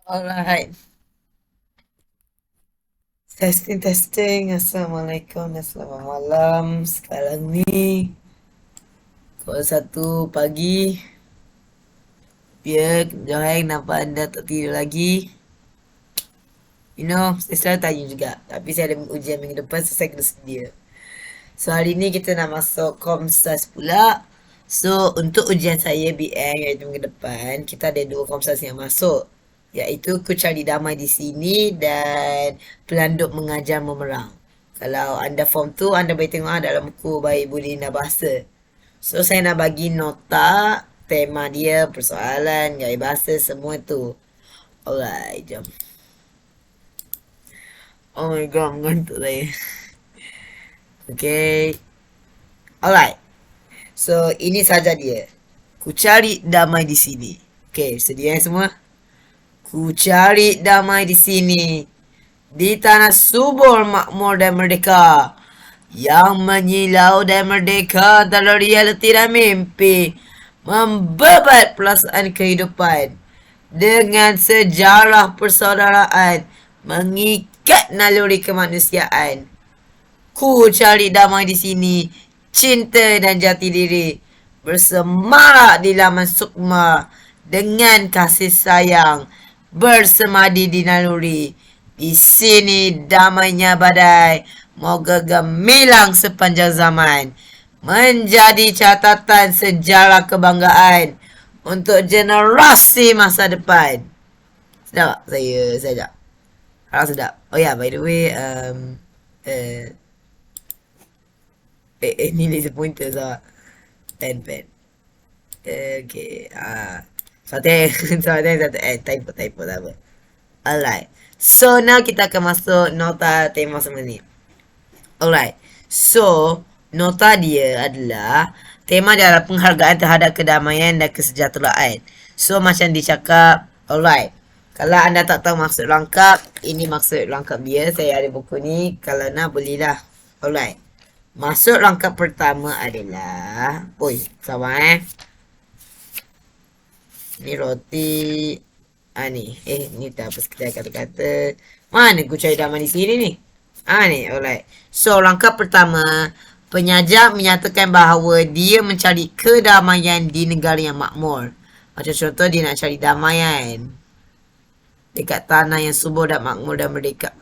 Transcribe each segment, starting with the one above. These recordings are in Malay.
Alright, testing testing. Assalamualaikum dan selamat malam. Sekarang ni pukul 1 pagi. Ya, Joheng nampak anda tak tidur lagi. Saya selalu tanya juga. Tapi saya ada ujian minggu depan, so saya kena sedia. So hari ni kita nak masuk Komsas pula. So untuk ujian saya BM iaitu minggu depan, kita ada dua Komsas yang masuk, iaitu Ku Cari Damai di Sini dan Pelanduk Mengajar Memerang. Kalau anda form tu, anda boleh tengok dalam buku Baik Budi Indah Bahasa. So saya nak bagi nota, tema dia, persoalan, gaya bahasa, semua tu. Alright, jom. Oh my god, mengantuk saya. Okay. Alright. So, ini saja dia. Ku cari damai di sini. Okay, sedia semua? Ku cari damai di sini. Di tanah subur, makmur dan merdeka. Yang menyilau dan merdeka dalam realiti dan mimpi. Membebat perasaan kehidupan. Dengan sejarah persaudaraan. Mengikat naluri kemanusiaan. Ku cari damai di sini, cinta dan jati diri, bersemarak di laman sukma, dengan kasih sayang, bersemadi di naluri. Di sini damainya badai, moga gemilang sepanjang zaman, menjadi catatan sejarah kebanggaan untuk generasi masa depan. Sedap tak? Saya sedap. Harap sedap. Oh ya, by the way, uh, ni laser pointer sah. Pen. Okay. Satu typo tak apa. Alright. So now kita akan masuk nota tema semua ni. Alright. So nota dia adalah tema dia adalah penghargaan terhadap kedamaian dan kesejahteraan. So macam dicakap, alright. Kalau anda tak tahu maksud lengkap, ini maksud lengkap dia. Saya ada buku ni. Kalau nak bolehlah. Alright. Maksud langkah pertama adalah, sama ni roti. Ni tak apa sekedar kata-kata. Mana aku cari damai di sini ni? Ni, alright. So, langkah pertama, penyajak menyatakan bahawa dia mencari kedamaian di negara yang makmur. Macam contoh, dia nak cari damaian dekat tanah yang subur dan makmur dan merdeka.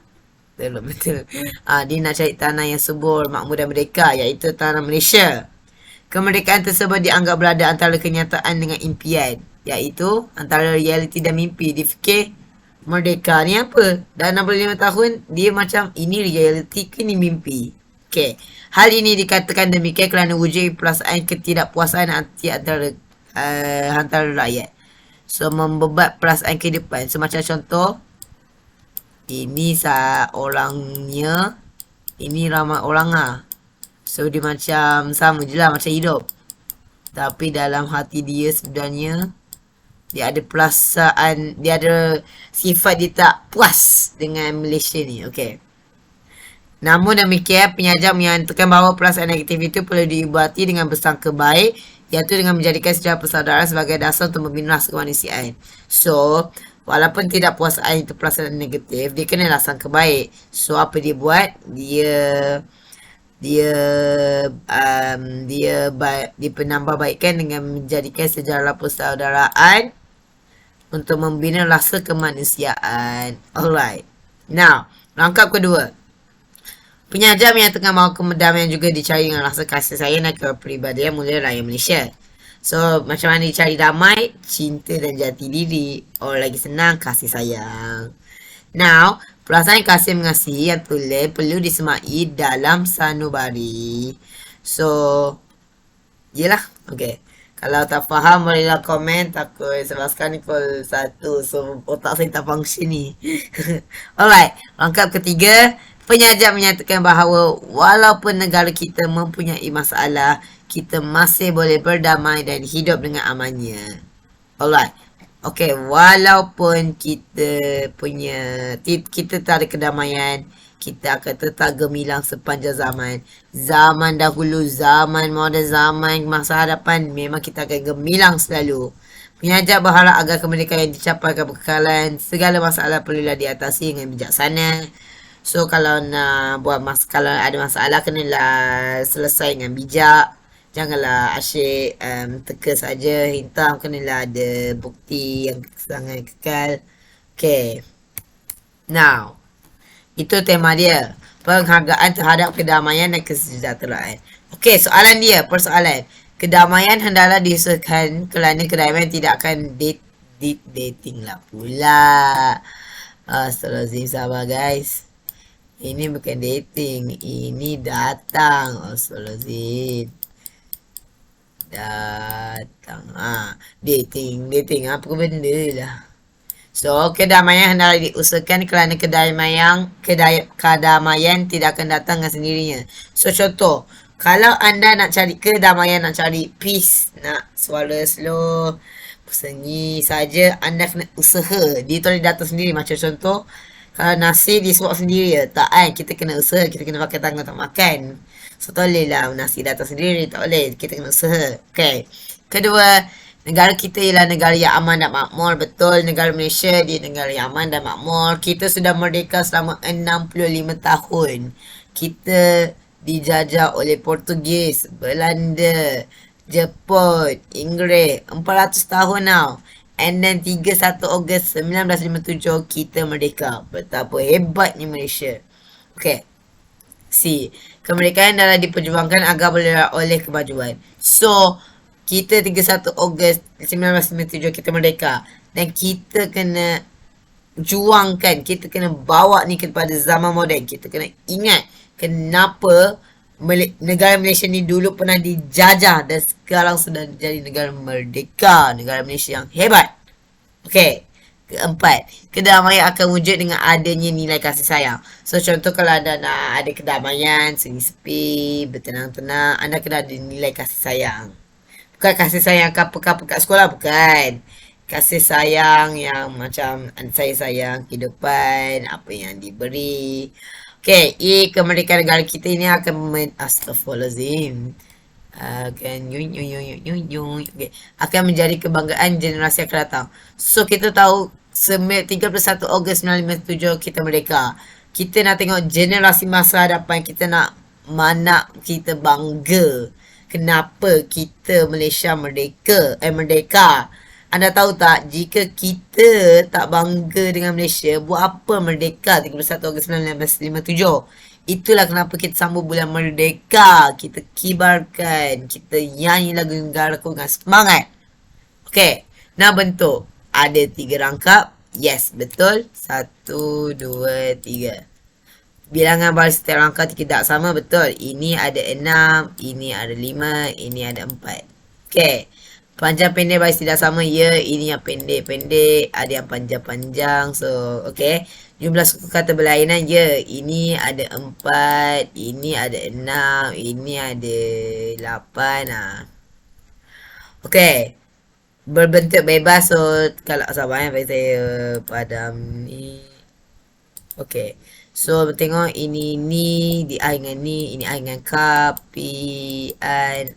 Betul. Dia nak cari tanah yang subur, makmur dan merdeka, iaitu tanah Malaysia. Kemerdekaan tersebut dianggap berada antara kenyataan dengan impian, iaitu antara realiti dan mimpi. Dia fikir merdeka ni apa? Dah 65 tahun, dia macam ini realiti ke ni mimpi. Okay. Hal ini dikatakan demikian kerana wujud perasaan ketidakpuasan antara rakyat. So, membebat perasaan kehidupan. So, macam contoh, ini orangnya, ini ramai orang lah. So dia macam sama je lah macam hidup. Tapi dalam hati dia sebenarnya, dia ada perasaan, dia ada sifat dia tak puas dengan Malaysia ni. Okay. Namun demikian, penyajak menyatakan bahawa perasaan negatif itu perlu diubati dengan bersangka baik, iaitu dengan menjadikan sejarah persaudaraan sebagai dasar untuk membina rasa kemanusiaan. So, walaupun tidak puas itu perasaan negatif, dia kenalah sangka baik. So, apa dia buat? Dia penambahbaikan dengan menjadikan sejarah persaudaraan untuk membina rasa kemanusiaan. Alright. Now, langkah kedua. Penyajak menyatakan bahawa kedamaian juga dicari dengan rasa kasih sayang dan kepribadian mulia rakyat Malaysia. So, macam mana dicari damai? Cinta dan jati diri. Lagi senang, kasih sayang. Now, perasaan kasih mengasihi yang tulen perlu disemai dalam sanubari. So, yelah. Okay. Kalau tak faham, bolehlah komen. Takut sebab sekarang ni pukul 1. So, otak saya tak function ni. Alright. Langkah ketiga. Penyajak menyatakan bahawa walaupun negara kita mempunyai masalah, kita masih boleh berdamai dan hidup dengan amannya. Alright. Okay, walaupun kita tak ada kedamaian, kita akan tetap gemilang sepanjang zaman. Zaman dahulu, zaman moden, zaman masa hadapan, memang kita akan gemilang selalu. Penyajar berharap agar kemerdekaan yang dicapai kebekalan segala masalah perlulah diatasi dengan bijaksana. So kalau nak buat kalau ada masalah kenalah selesai dengan bijak. Janganlah asyik teka saja, hitam, kenalah ada bukti yang sangat kekal. Okay. Now, itu tema dia. Penghargaan terhadap kedamaian dan kesejahteraan. Okey, soalan dia, persoalan. Kedamaian hendaklah diusahakan kerana kedamaian tidak akan dating lah pula. Astagfirullahaladzim, sabar guys. Ini bukan dating, ini datang. Astagfirullahaladzim. Datang. Dating apa benda lah. So, kedamaian hendaklah diusahakan kerana kedamaian tidak akan datang dengan sendirinya. So, contoh, kalau anda nak cari kedamaian, nak cari peace, nak swallow slow, sunyi saja, anda kena usaha. Dia tak boleh datang sendiri. Macam contoh, kalau nasi disuap sendiri ya, tak kan? Kita kena usaha, kita kena pakai tangan tak makan. So, tak boleh lah nasi datang sendiri, tak boleh. Kita kena usaha. Okay. Kedua, negara kita ialah negara yang aman dan makmur. Betul, negara Malaysia dia negara yang aman dan makmur. Kita sudah merdeka selama 65 tahun. Kita dijajah oleh Portugis, Belanda, Jepun, Inggeris. 400 tahun now. And then 31 Ogos 1957 kita merdeka. Betapa hebatnya Malaysia. Okay. Kemerdekaan adalah diperjuangkan agar boleh oleh kemajuan. So, kita 31 Ogos 1997 kita merdeka. Dan kita kena juangkan, kita kena bawa ni kepada zaman moden. Kita kena ingat kenapa negara Malaysia ni dulu pernah dijajah dan sekarang sudah jadi negara merdeka. Negara Malaysia yang hebat. Okay. Keempat, kedamaian akan wujud dengan adanya nilai kasih sayang. So, contoh kalau anda nak ada kedamaian, sunyi sepi, bertenang-tenang, anda kena ada nilai kasih sayang. Bukan kasih sayang kapal-kapal kat sekolah, bukan. Kasih sayang yang macam saya sayang kehidupan, apa yang diberi. Okay, kemerdekaan negara kita ini akan Astaghfirullahaladzim. Akan menjadi kebanggaan generasi akan datang. So, kita tahu 31 Ogos 1957 kita merdeka. Kita nak tengok generasi masa hadapan, kita nak mana kita bangga. Kenapa kita Malaysia merdeka? Anda tahu tak, jika kita tak bangga dengan Malaysia, buat apa merdeka 31 Ogos 1957? Itulah kenapa kita sambut bulan merdeka. Kita kibarkan, kita nyanyi lagu negaraku dengan semangat. Okay, nak bentuk. Ada 3 rangkap. Yes, betul. 1, 2, 3. Bilangan baris setiap rangkap tidak sama, betul. Ini ada 6, ini ada 5, ini ada 4. Okay. Panjang pendek baris tidak sama, ya. Ini yang pendek-pendek, ada yang panjang-panjang. So, okay. Jumlah suku kata berlainan, ya. Ini ada 4, ini ada 6, ini ada 8. Okay. Berbentuk bebas, so kalau sabar bagi saya padam ni. Okay. So, tengok ini ni, di I dengan ni, ini I dengan kap, P, an,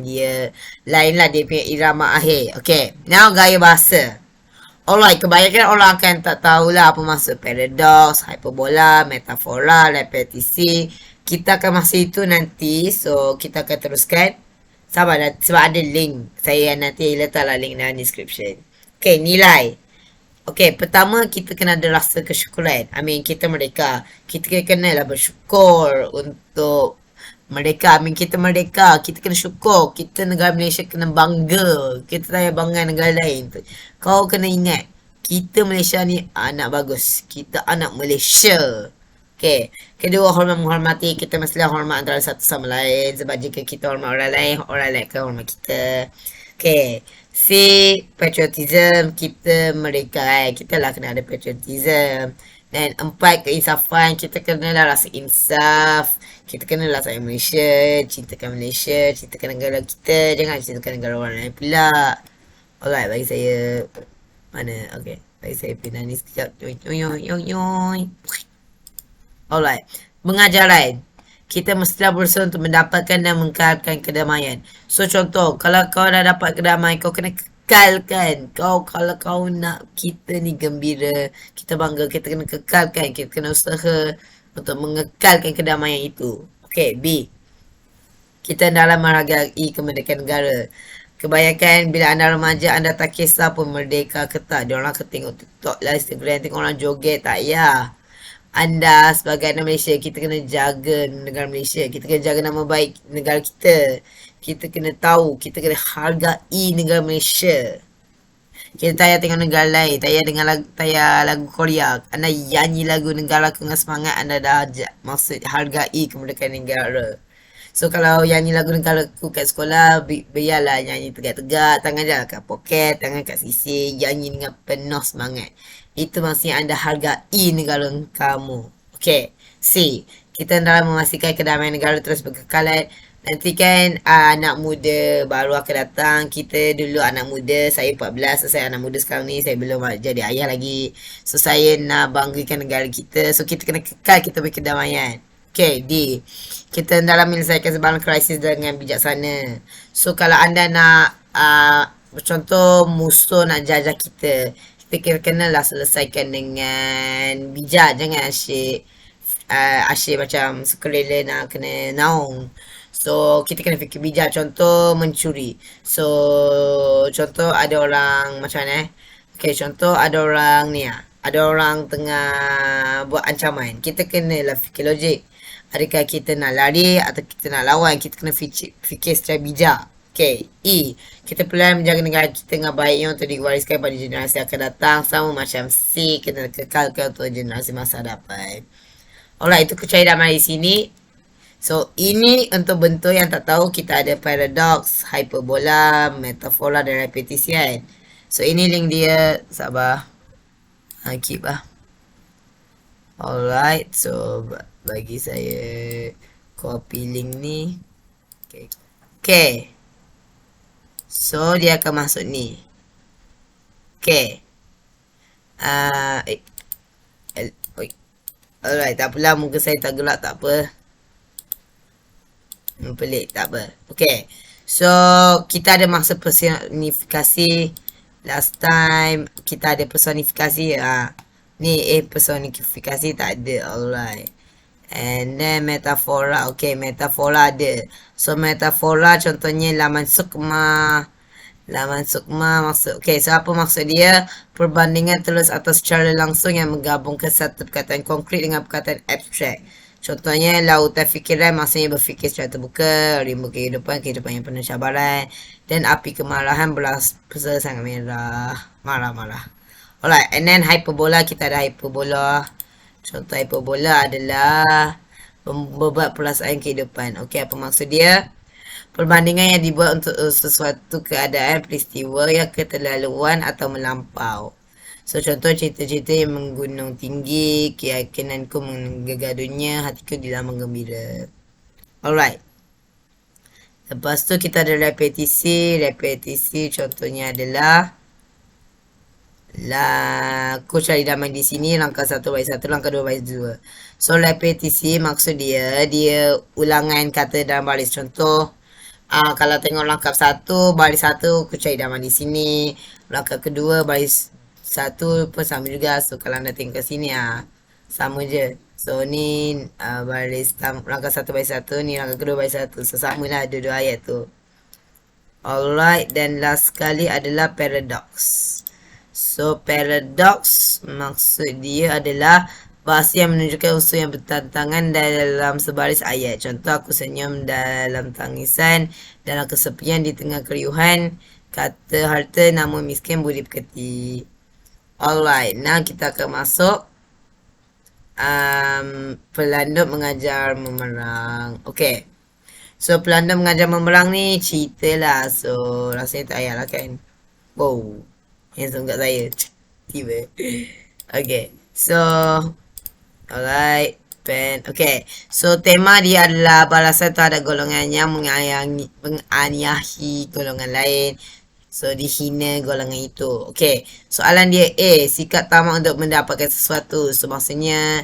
dia. Lainlah dia punya irama akhir. Okay, now gaya bahasa. Alright, kebanyakan orang akan tak tahulah apa maksud paradox, hyperbola, metafora, repetisi. Kita akan masuk itu nanti, so kita akan teruskan. Sabar dah, sebab ada link. Saya nanti letaklah link dalam description. Okay, nilai. Okay, pertama kita kena ada rasa kesyukuran. kita merdeka. Kita kenalah bersyukur untuk merdeka. Kita merdeka. Kita kena syukur. Kita negara Malaysia kena bangga. Kita tak payah bangga negara lain. Kau kena ingat, kita Malaysia ni anak bagus. Kita anak Malaysia. Okay. Kedua, hormat menghormati. Kita mestilah hormat antara satu sama lain. Sebab jika kita hormat orang lain akan hormat kita. Okay. Patriotism. Kita mereka. Kita lah kena ada patriotism. Dan 4, keinsafan. Kita kenalah rasa insaf. Kita kenalah sayang Malaysia. Cintakan Malaysia. Cintakan negara kita. Jangan cintakan negara orang lain pula. Alright, bagi saya. Mana? Okay. Bagi saya pindah ni sekejap. Alright. Pengajaran. Kita mestilah berusaha untuk mendapatkan dan mengkalkan kedamaian. So, contoh. Kalau kau dah dapat kedamaian, kau kena kekalkan. Kalau kau nak kita ni gembira, kita bangga, kita kena kekalkan, kita kena usaha untuk mengekalkan kedamaian itu. Okay, B. Kita dalam menghargai kemerdekaan negara. Kebanyakan bila anda remaja, anda tak kisah pun merdeka ke tak. Diorang akan tengok TikTok lah, Instagram, tengok orang joget. Tak ya. Anda sebagai anak Malaysia, kita kena jaga negara Malaysia. Kita kena jaga nama baik negara kita. Kita kena tahu, kita kena hargai negara Malaysia. Kita tak payah tengok negara lain, tak payah dengar lagu, tak payah lagu Korea. Anda nyanyi lagu negara aku dengan semangat, anda dah maksud hargai kemerdekaan negara. So kalau nyanyi lagu negara aku kat sekolah, biarlah nyanyi tegak-tegak, tangan je kat poket, tangan kat sisi, nyanyi dengan penuh semangat. Itu maksudnya anda hargai negara kamu. Okay, C. Kita dalam memastikan kedamaian negara terus berkekalan. Nanti kan anak muda baru akan datang. Kita dulu anak muda, saya 14, so saya anak muda sekarang ni, saya belum jadi ayah lagi. So saya nak banggakan negara kita. So kita kena kekal kita punya kedamaian. Okay, D. Kita dalam menyelesaikan sebarang krisis dengan bijaksana. So kalau anda nak contoh musuh nak jajah kita, kita kenalah selesaikan dengan bijak. Jangan asyik macam sukarela nak kena naung. So kita kena fikir bijak. Contoh mencuri. So contoh ada orang macam mana okay, contoh ada orang ni ada orang tengah buat ancaman. Kita kenalah fikir logik. Adakah kita nak lari atau kita nak lawan? Kita kena fikir secara bijak. Okay, E. Kita perlu menjaga negara kita dengan baiknya untuk diwariskan pada generasi akan datang. Sama macam C. Kita kekalkan untuk generasi masa depan. Alright, itu kecairaan di sini. So, ini untuk bentuk yang tak tahu, kita ada paradox, hyperbola, metafora dan repetisi kan. So, ini link dia. Sabar. Keep lah. Alright, so bagi saya copy link ni. Okay. So, dia akan masuk ni. Okay. Alright, tak apalah, muka saya tak gelap, tak apa. Pelik, tak apa. Okay. So, kita ada maksud personifikasi. Last time, kita ada personifikasi. Ni, personifikasi tak ada. Alright. And then, metafora. Okay, metafora ada. So, metafora contohnya laman sukma. Laman sukma maksud. Okay, so apa maksud dia? Perbandingan terus atau secara langsung yang menggabungkan satu perkataan konkret dengan perkataan abstrak. Contohnya, lautan fikiran maksudnya berfikir secara terbuka, rimba kehidupan yang penuh cabaran, dan api kemarahan berasa sangat merah, marah-marah. Alright, and then hyperbola, kita ada hyperbola. Contoh hyperbola adalah membuat perasaan kehidupan. Okay, apa maksud dia? Perbandingan yang dibuat untuk sesuatu keadaan, peristiwa yang keterlaluan atau melampau. So, contoh cerita-cerita yang menggunung tinggi, keyakinanku menggegar dunia, hatiku dilambang gembira. Alright. Lepas tu kita ada repetisi. Repetisi contohnya adalah aku cari damai di sini, langkah 1/1, langkah 2/2. So, repetisi maksud dia ulangan kata dalam baris. Contoh, kalau tengok langkah 1, baris 1, aku cari damai di sini. Langkah kedua, baris 1 pun sama juga. So kalau anda tengok ke sini sama je. So ni baris langkah 1/1, ni langkah kedua baris 1. So sama lah dua-dua ayat tu. Alright, dan last sekali adalah paradox. So paradox maksud dia adalah bahasa yang menunjukkan unsur yang bertentangan dalam sebaris ayat. Contoh, aku senyum dalam tangisan, dalam kesepian di tengah keriuhan, kata harta namun miskin budi pekerti. Alright, now kita akan masuk pelanduk mengajar memerang. Okay, so pelanduk mengajar memerang ni cerita lah. So rasanya tak payah lah kan. Wow, handsome kat saya. Tiba. Okay, so alright, pen. Okay, so tema dia adalah balasan terhadap golongan yang menganiahi golongan lain. So, dihina golongan itu. Okay, soalan dia A. Sikap tamak untuk mendapatkan sesuatu. So, maksudnya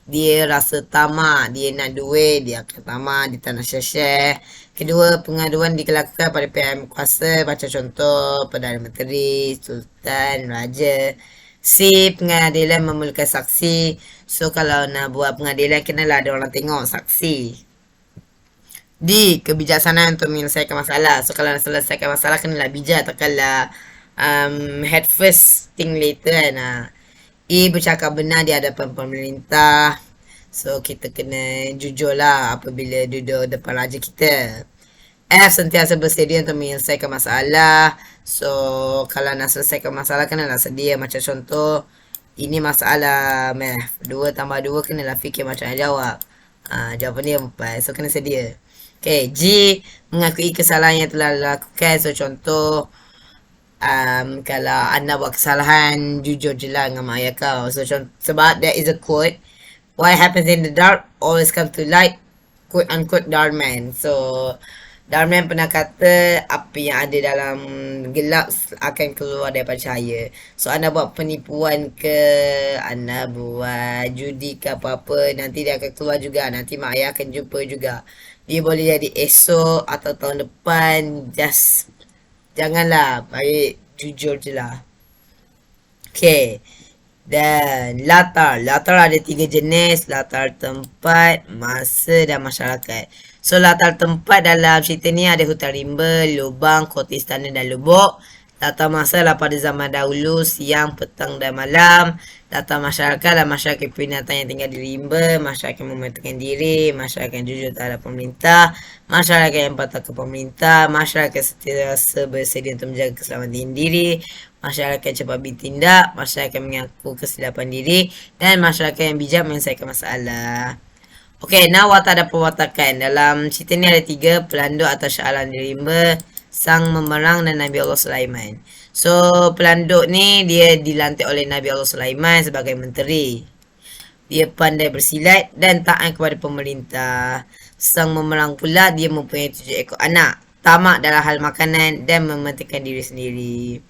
dia rasa tamak. Dia nak duit, dia akan tamak, dia tak nak share-share. Kedua, pengaduan dilakukan pada pihak kuasa macam contoh Perdana Menteri, Sultan, Raja. C. Pengadilan memerlukan saksi. So, kalau nak buat pengadilan, kenalah ada orang tengok saksi. D. Kebijaksanaan untuk menyelesaikan masalah. So, kalau nak selesaikan masalah, kenalah bijak. Takkanlah head first, think later kan. E. Bercakap benar di hadapan pemerintah. So, kita kena jujur lah apabila duduk depan raja kita. F. Sentiasa bersedia untuk menyelesaikan masalah. So, kalau nak selesaikan masalah, kenalah sedia. Macam contoh, ini masalah math. 2 tambah 2, kenalah fikir macam nak jawab. Jawapan dia 4. So, kena sedia. Okay, G. Mengakui kesalahan yang telah dilakukan. So, contoh, kalau anda buat kesalahan, jujur je lah dengan mak ayah kau. So, sebab there is a quote, what happens in the dark always comes to light, quote unquote Darman. So, Darman pernah kata apa yang ada dalam gelap akan keluar daripada cahaya. So, anda buat penipuan ke, anda buat judi ke apa-apa, nanti dia akan keluar juga. Nanti mak ayah akan jumpa juga. Dia boleh jadi esok atau tahun depan. Just janganlah, baik jujur je lah. Okay. Dan latar. Latar ada 3 jenis. Latar tempat, masa dan masyarakat. So, latar tempat dalam cerita ni ada hutan rimba, lubang, kota istana dan lubuk. Latar masa lah pada zaman dahulu, siang, petang dan malam. Latar masyarakat lah masyarakat binatang yang tinggal di rimba, masyarakat yang mementingkan diri, masyarakat yang jujur terhadap pemerintah, masyarakat yang patuh ke pemerintah, masyarakat sentiasa bersedia untuk menjaga keselamatan diri, masyarakat yang cepat bertindak, masyarakat yang mengaku kesilapan diri, dan masyarakat yang bijak menyelesaikan masalah. Okay, now watak dan perwatakan. Dalam cerita ni ada 3, pelanduk atau syaalan di rimba, sang memerang dan Nabi Allah Sulaiman. So, pelanduk ni dia dilantik oleh Nabi Allah Sulaiman sebagai menteri. Dia pandai bersilat dan taat kepada pemerintah. Sang memerang pula dia mempunyai 7 ekor anak, tamak dalam hal makanan dan mementingkan diri sendiri.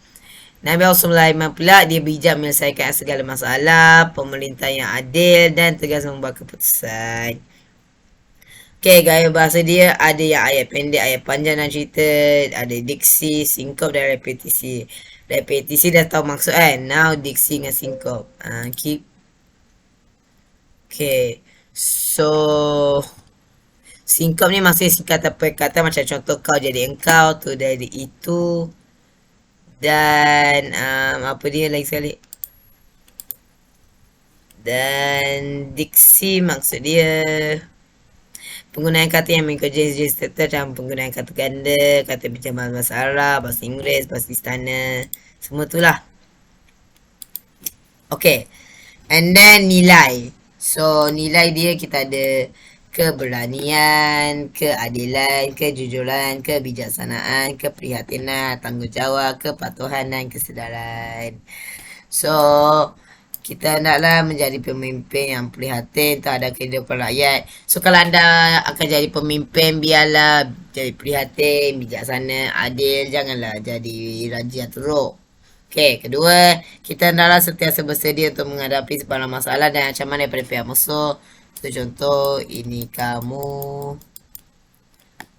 Nabi Allah Sulaiman pula dia bijak menyelesaikan segala masalah, pemerintah yang adil dan tegas membuat keputusan. Okay, gaya bahasa dia ada yang ayat pendek, ayat panjang dan cerita, ada diksi, singkop dan repetisi. Repetisi dah tahu maksud kan? Now diksi dengan singkop. Keep. Okay. So, singkop ni maksudnya singkatan perkataan macam contoh kau jadi engkau, tu dari itu. Dan apa dia lagi sekali? Dan diksi maksud dia penggunaan kata yang mengikut jenis-jenis tertentu dan penggunaan kata ganda, kata pinjaman bahasa Arab, bahasa Inggeris, bahasa istana, semua tu lah. Okay. And then nilai. So, nilai dia kita ada keberanian, keadilan, kejujuran, kebijaksanaan, keprihatinan, tanggungjawab, kepatuhan dan kesedaran. So, kita hendaklah menjadi pemimpin yang prihatin terhadap kehidupan rakyat. So, kalau anda akan jadi pemimpin, biarlah jadi prihatin, bijaksana, adil. Janganlah jadi raja yang teruk. Okay, kedua, kita hendaklah sentiasa bersedia untuk menghadapi sebarang masalah dan ancaman daripada pihak musuh. So, contoh, ini kamu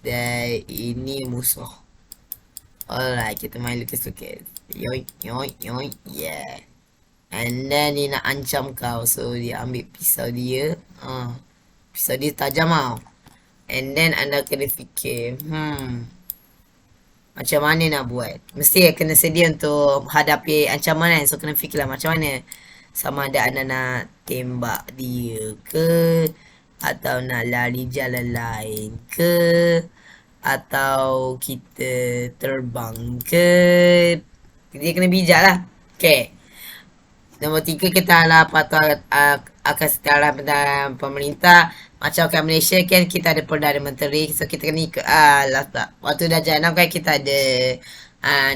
dan ini musuh. Alright, kita main lukis-lukis. Yoink, yoink, yoink, yeah. And then dia nak ancam kau. So, dia ambil pisau dia. Pisau dia tajam tau. And then anda kena fikir, macam mana nak buat. Mesti kena sedia untuk hadapi ancaman kan. So, kena fikirlah macam mana. Sama ada anda nak tembak dia ke, atau nak lari jalan lain ke, atau kita terbang ke. Dia kena bijak lah. Okay. Nombor 3, kita adalah patuh akan setara pemerintah. Macam kat Malaysia kan kita ada Perdana Menteri. So kita kena ikut waktu dah jalan kan kita ada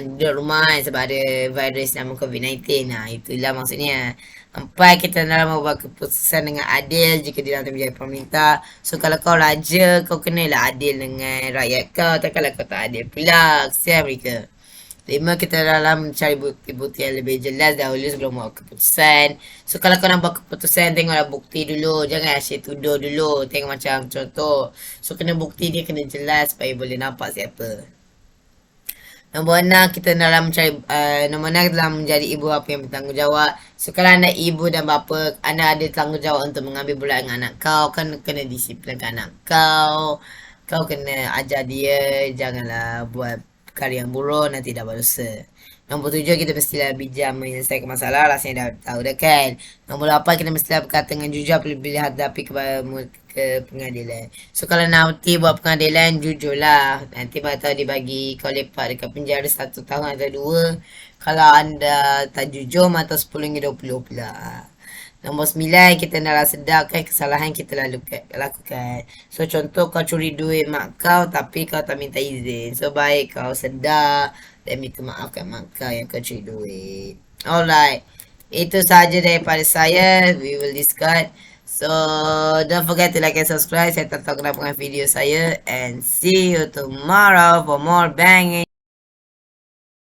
duduk rumah sebab ada virus nama COVID-19. Itulah maksudnya. 4, kita dalam membuat keputusan dengan adil jika dia nanti menjadi pemerintah. So kalau kau raja, kau kenalah adil dengan rakyat kau. Takkanlah kau tak adil pula. Kesian mereka. 5, kita dalam mencari bukti-bukti yang lebih jelas dahulu sebelum buat keputusan. So kalau kau nak buat keputusan, tengoklah bukti dulu. Jangan asyik tuduh dulu. Tengok macam contoh. So kena bukti dia kena jelas supaya boleh nampak siapa. Nombor 6, kita dalam mencari nombor 6 kita dalam menjadi ibu bapa yang bertanggungjawab. So kalau anda ibu dan bapa, anda ada tanggungjawab untuk mengambil bulan dengan anak kau. Kan kena disiplinkan anak kau. Kau kena ajar dia, janganlah buat perkara yang buruk, nanti dah berdosa. Nombor 7, kita mestilah bijak menyelesaikan masalah. Rasanya dah tahu dah kan. Nombor 8, kita mestilah berkata dengan jujur apabila hadapi ke pengadilan. So kalau nanti buat pengadilan, jujurlah. Nanti bakal dibagi kau lepak dekat penjara 1 tahun atau 2. Kalau anda tak jujur, mata 10 hingga 20 pula. Nombor 9, kita nak sedarkan kesalahan kita lakukan. So contoh kau curi duit mak kau tapi kau tak minta izin. So baik kau sedar dan minta maaf kat mak kau yang kau curi duit. Alright. Itu sahaja daripada saya. We will discuss. So don't forget to like and subscribe. Saya tak tahu kenapa dengan video saya. And see you tomorrow for more banging.